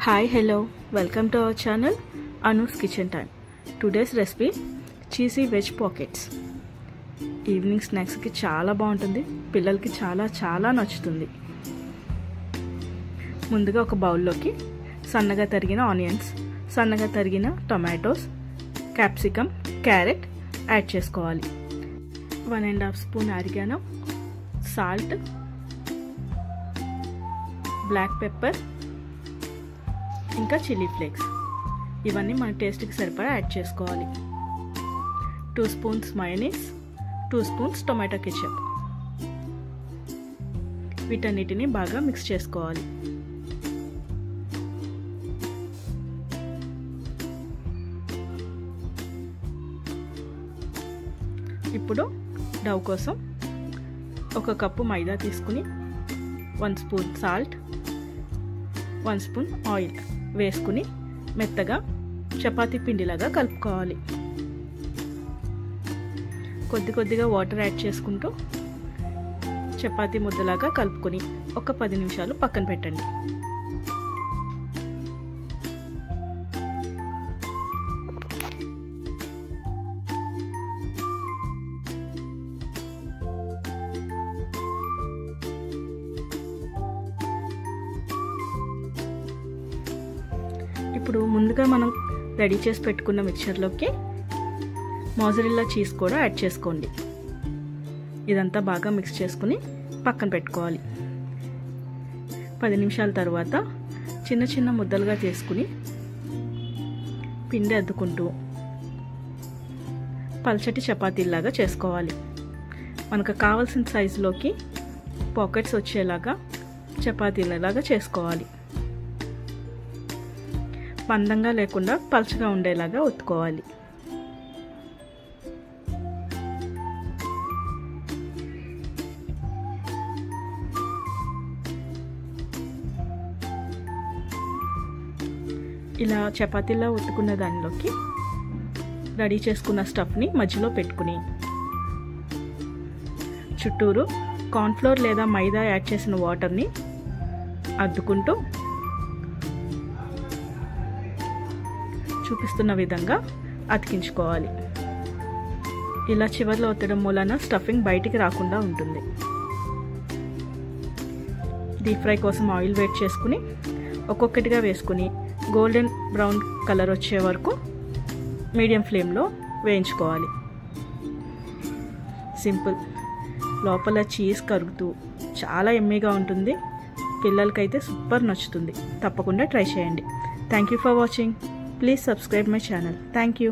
Hi, hello, welcome to our channel Anu's Kitchen Time. Today's recipe cheesy veg pockets. Evening స్నాక్స్కి చాలా బాగుంటుంది, పిల్లలకి చాలా నచ్చుతుంది. ముందుగా ఒక బౌల్లోకి సన్నగా తరిగిన ఆనియన్స్, సన్నగా తరిగిన టొమాటోస్, క్యాప్సికమ్, క్యారెట్ యాడ్ చేసుకోవాలి. 1.5 spoon oregano, salt, black pepper, ఇంకా చిల్లీ ఫ్లేక్స్ ఇవన్నీ మన టేస్ట్కి సరిపడా యాడ్ చేసుకోవాలి. 2 spoons mayonnaise, 2 spoons tomato ketchup. వీటన్నిటిని బాగా మిక్స్ చేసుకోవాలి. ఇప్పుడు డౌ కోసం 1 కప్పు మైదా తీసుకుని 1 స్పూన్ సాల్ట్, 1 స్పూన్ ఆయిల్ వేసుకుని మెత్తగా చపాతీ పిండిలాగా కలుపుకోవాలి. కొద్దిగా వాటర్ యాడ్ చేసుకుంటూ చపాతీ ముద్దలాగా కలుపుకొని ఒక 10 నిమిషాలు పక్కన పెట్టండి. ఇప్పుడు ముందుగా మనం రెడీ చేసి పెట్టుకున్న మిక్చర్లోకి మోజరెల్లా చీజ్ కూడా యాడ్ చేసుకోండి. ఇదంతా బాగా మిక్స్ చేసుకుని పక్కన పెట్టుకోవాలి. 10 నిమిషాల తర్వాత చిన్న ముద్దలుగా చేసుకుని పిండి అద్దుకుంటూ పల్చటి చపాతీలాగా చేసుకోవాలి. మనకు కావాల్సిన సైజులోకి పాకెట్స్ వచ్చేలాగా చపాతీలలాగా చేసుకోవాలి. మందంగా లేకుండా పల్చగా ఉండేలాగా ఒత్తుకోవాలి. ఇలా చపాతీలా ఒత్తుకున్న దానిలోకి రెడీ చేసుకున్న స్టఫ్ని మధ్యలో పెట్టుకుని చుట్టూరు కార్న్ఫ్లోర్ లేదా మైదా యాడ్ చేసిన వాటర్ని అద్దుకుంటూ చూపిస్తున్న విధంగా అతికించుకోవాలి. ఇలా చివర్లో ఒత్తడం మూలన స్టఫింగ్ బయటికి రాకుండా ఉంటుంది. డీప్ ఫ్రై కోసం ఆయిల్ వేడి చేసుకుని ఒక్కొక్కటిగా వేసుకుని గోల్డెన్ బ్రౌన్ కలర్ వచ్చే వరకు మీడియం ఫ్లేమ్లో వేయించుకోవాలి. సింపుల్, లోపల చీజ్ కరుగుతూ చాలా యమ్మీగా ఉంటుంది. పిల్లలకైతే సూపర్ నచ్చుతుంది. తప్పకుండా ట్రై చేయండి. Thank you for watching. Please subscribe my channel. Thank you.